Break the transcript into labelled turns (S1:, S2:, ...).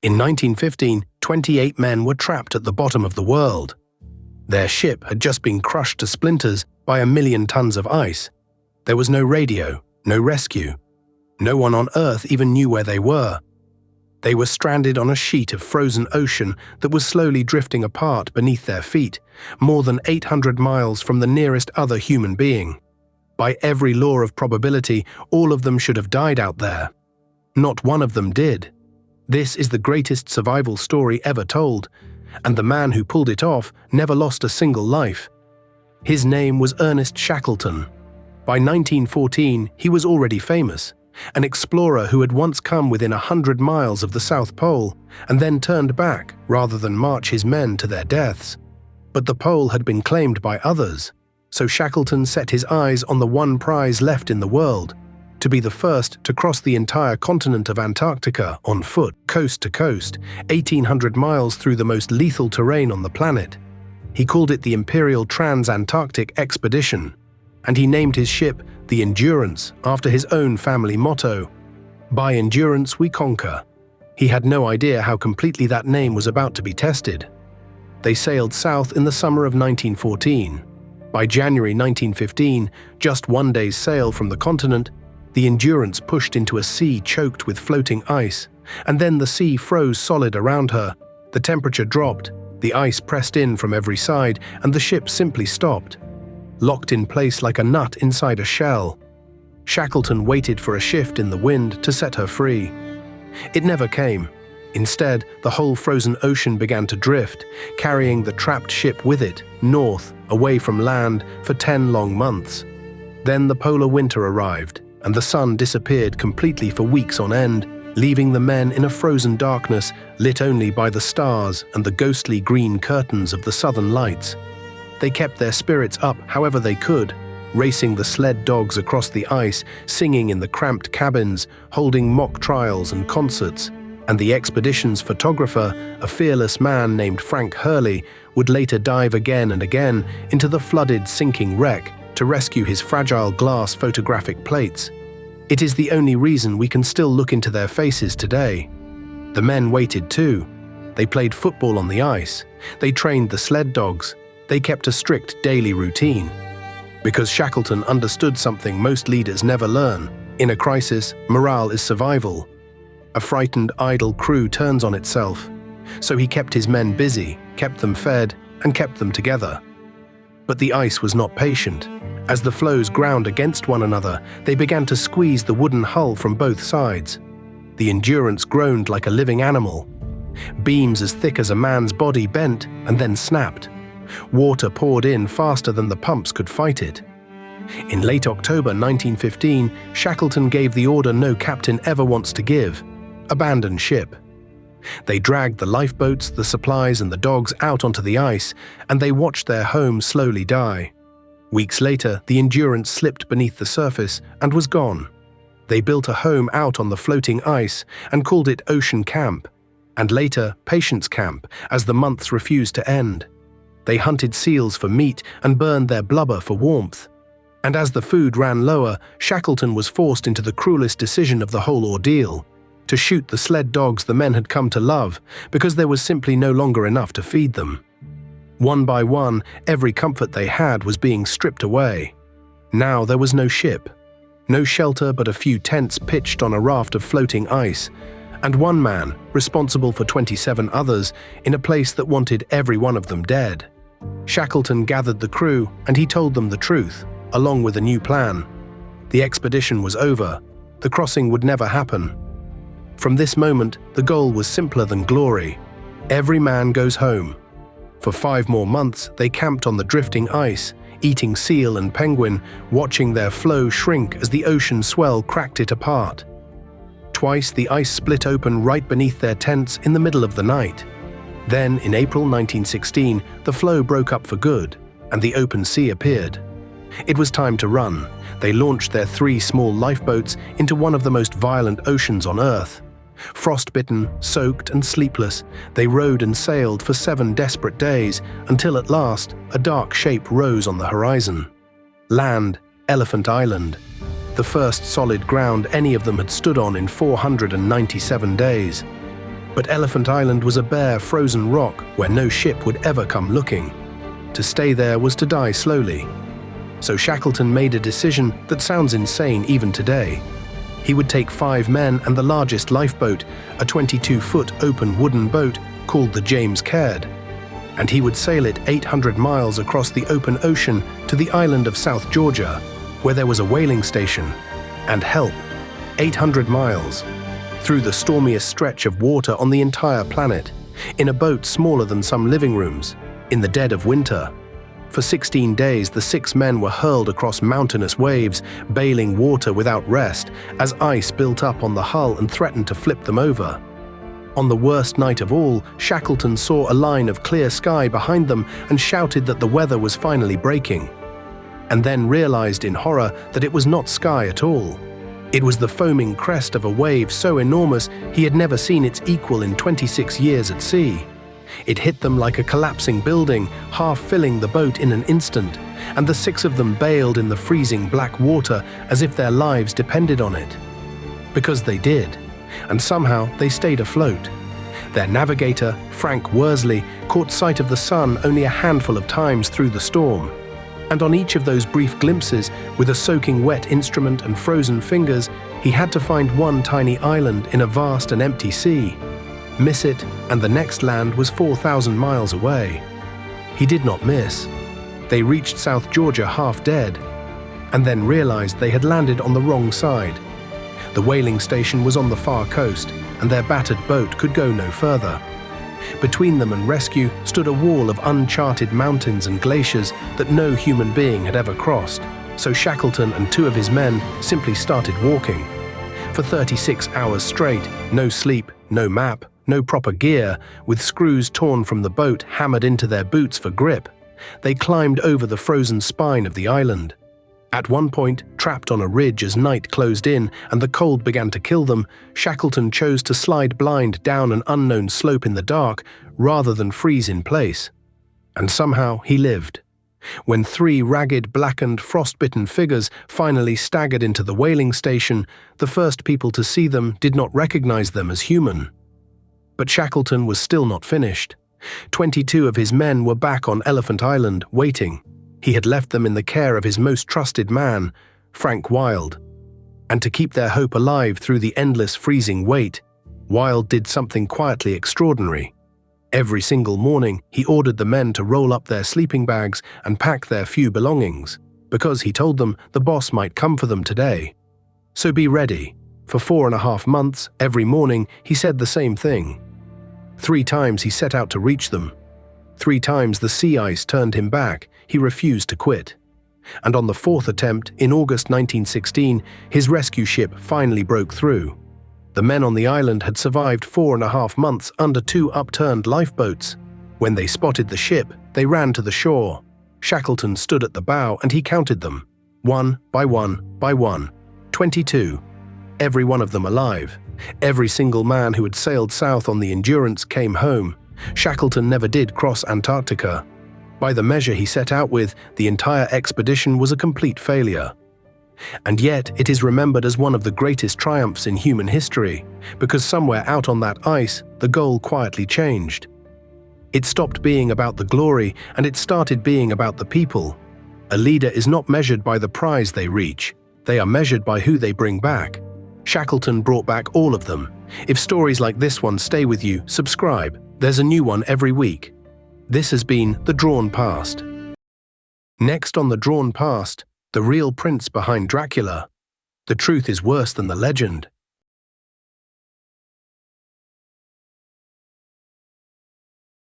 S1: In 1915, 28 men were trapped at the bottom of the world. Their ship had just been crushed to splinters by 1 million tons of ice. There was no radio, no rescue. No one on Earth even knew where they were. They were stranded on a sheet of frozen ocean that was slowly drifting apart beneath their feet, more than 800 miles from the nearest other human being. By every law of probability, all of them should have died out there. Not one of them did. This is the greatest survival story ever told, and the man who pulled it off never lost a single life. His name was Ernest Shackleton. By 1914, he was already famous, an explorer who had once come within 100 miles of the South Pole and then turned back rather than march his men to their deaths. But the pole had been claimed by others, so Shackleton set his eyes on the one prize left in the world, to be the first to cross the entire continent of Antarctica on foot, coast to coast, 1,800 miles through the most lethal terrain on the planet. He called it the Imperial Trans-Antarctic Expedition, and he named his ship the Endurance after his own family motto, "By endurance we conquer." He had no idea how completely that name was about to be tested. They sailed south in the summer of 1914. By January 1915, just one day's sail from the continent, the Endurance pushed into a sea choked with floating ice, and then the sea froze solid around her. The temperature dropped, the ice pressed in from every side, and the ship simply stopped, locked in place like a nut inside a shell. Shackleton waited for a shift in the wind to set her free. It never came. Instead, the whole frozen ocean began to drift, carrying the trapped ship with it, north, away from land, for 10 long months. Then the polar winter arrived, and the sun disappeared completely for weeks on end, leaving the men in a frozen darkness lit only by the stars and the ghostly green curtains of the southern lights. They kept their spirits up however they could, racing the sled dogs across the ice, singing in the cramped cabins, holding mock trials and concerts, and the expedition's photographer, a fearless man named Frank Hurley, would later dive again and again into the flooded, sinking wreck to rescue his fragile glass photographic plates. It is the only reason we can still look into their faces today. The men waited too. They played football on the ice. They trained the sled dogs. They kept a strict daily routine. Because Shackleton understood something most leaders never learn. In a crisis, morale is survival. A frightened, idle crew turns on itself. So he kept his men busy, kept them fed, and kept them together. But the ice was not patient. As the floes ground against one another, they began to squeeze the wooden hull from both sides. The Endurance groaned like a living animal. Beams as thick as a man's body bent and then snapped. Water poured in faster than the pumps could fight it. In late October 1915, Shackleton gave the order no captain ever wants to give: abandon ship. They dragged the lifeboats, the supplies, and the dogs out onto the ice, and they watched their home slowly die. Weeks later, the Endurance slipped beneath the surface and was gone. They built a home out on the floating ice and called it Ocean Camp, and later Patience Camp, as the months refused to end. They hunted seals for meat and burned their blubber for warmth. And as the food ran lower, Shackleton was forced into the cruelest decision of the whole ordeal: to shoot the sled dogs the men had come to love, because there was simply no longer enough to feed them. One by one, every comfort they had was being stripped away. Now there was no ship, no shelter but a few tents pitched on a raft of floating ice, and one man, responsible for 27 others, in a place that wanted every one of them dead. Shackleton gathered the crew, and he told them the truth, along with a new plan. The expedition was over. The crossing would never happen. From this moment, the goal was simpler than glory. Every man goes home. For 5 more months, they camped on the drifting ice, eating seal and penguin, watching their floe shrink as the ocean swell cracked it apart. Twice, the ice split open right beneath their tents in the middle of the night. Then, in April 1916, the floe broke up for good, and the open sea appeared. It was time to run. They launched their 3 small lifeboats into one of the most violent oceans on Earth. Frostbitten, soaked, and sleepless, they rowed and sailed for 7 desperate days until at last a dark shape rose on the horizon. Land, Elephant Island, the first solid ground any of them had stood on in 497 days. But Elephant Island was a bare, frozen rock where no ship would ever come looking. To stay there was to die slowly. So Shackleton made a decision that sounds insane even today. He would take 5 men and the largest lifeboat, a 22-foot open wooden boat called the James Caird, and he would sail it 800 miles across the open ocean to the island of South Georgia, where there was a whaling station, and help. 800 miles, through the stormiest stretch of water on the entire planet, in a boat smaller than some living rooms, in the dead of winter. For 16 days, the 6 men were hurled across mountainous waves, bailing water without rest, as ice built up on the hull and threatened to flip them over. On the worst night of all, Shackleton saw a line of clear sky behind them and shouted that the weather was finally breaking, and then realized in horror that it was not sky at all. It was the foaming crest of a wave so enormous he had never seen its equal in 26 years at sea. It hit them like a collapsing building, half filling the boat in an instant, and the 6 of them bailed in the freezing black water as if their lives depended on it. Because they did, and somehow they stayed afloat. Their navigator, Frank Worsley, caught sight of the sun only a handful of times through the storm. And on each of those brief glimpses, with a soaking wet instrument and frozen fingers, he had to find one tiny island in a vast and empty sea. Miss it, and the next land was 4,000 miles away. He did not miss. They reached South Georgia half dead, and then realized they had landed on the wrong side. The whaling station was on the far coast, and their battered boat could go no further. Between them and rescue stood a wall of uncharted mountains and glaciers that no human being had ever crossed, so Shackleton and 2 of his men simply started walking. For 36 hours straight, no sleep, no map, no proper gear, with screws torn from the boat hammered into their boots for grip, they climbed over the frozen spine of the island. At one point, trapped on a ridge as night closed in and the cold began to kill them, Shackleton chose to slide blind down an unknown slope in the dark rather than freeze in place. And somehow he lived. When 3 ragged, blackened, frostbitten figures finally staggered into the whaling station, the first people to see them did not recognize them as human. But Shackleton was still not finished. 22 of his men were back on Elephant Island, waiting. He had left them in the care of his most trusted man, Frank Wild. And to keep their hope alive through the endless freezing wait, Wild did something quietly extraordinary. Every single morning, he ordered the men to roll up their sleeping bags and pack their few belongings, because he told them the boss might come for them today. So be ready. For 4.5 months, every morning, he said the same thing. 3 times he set out to reach them. 3 times the sea ice turned him back. He refused to quit. And on the 4th attempt, in August 1916, his rescue ship finally broke through. The men on the island had survived 4.5 months under 2 upturned lifeboats. When they spotted the ship, they ran to the shore. Shackleton stood at the bow and he counted them. 1 by 1 by 1. 22. Every one of them alive. Every single man who had sailed south on the Endurance came home. Shackleton never did cross Antarctica. By the measure he set out with, the entire expedition was a complete failure. And yet it is remembered as one of the greatest triumphs in human history, because somewhere out on that ice, the goal quietly changed. It stopped being about the glory and it started being about the people. A leader is not measured by the prize they reach. They are measured by who they bring back. Shackleton brought back all of them. If stories like this one stay with you, subscribe. There's a new one every week. This has been The Drawn Past. Next on The Drawn Past, the real prince behind Dracula. The truth is worse than the legend.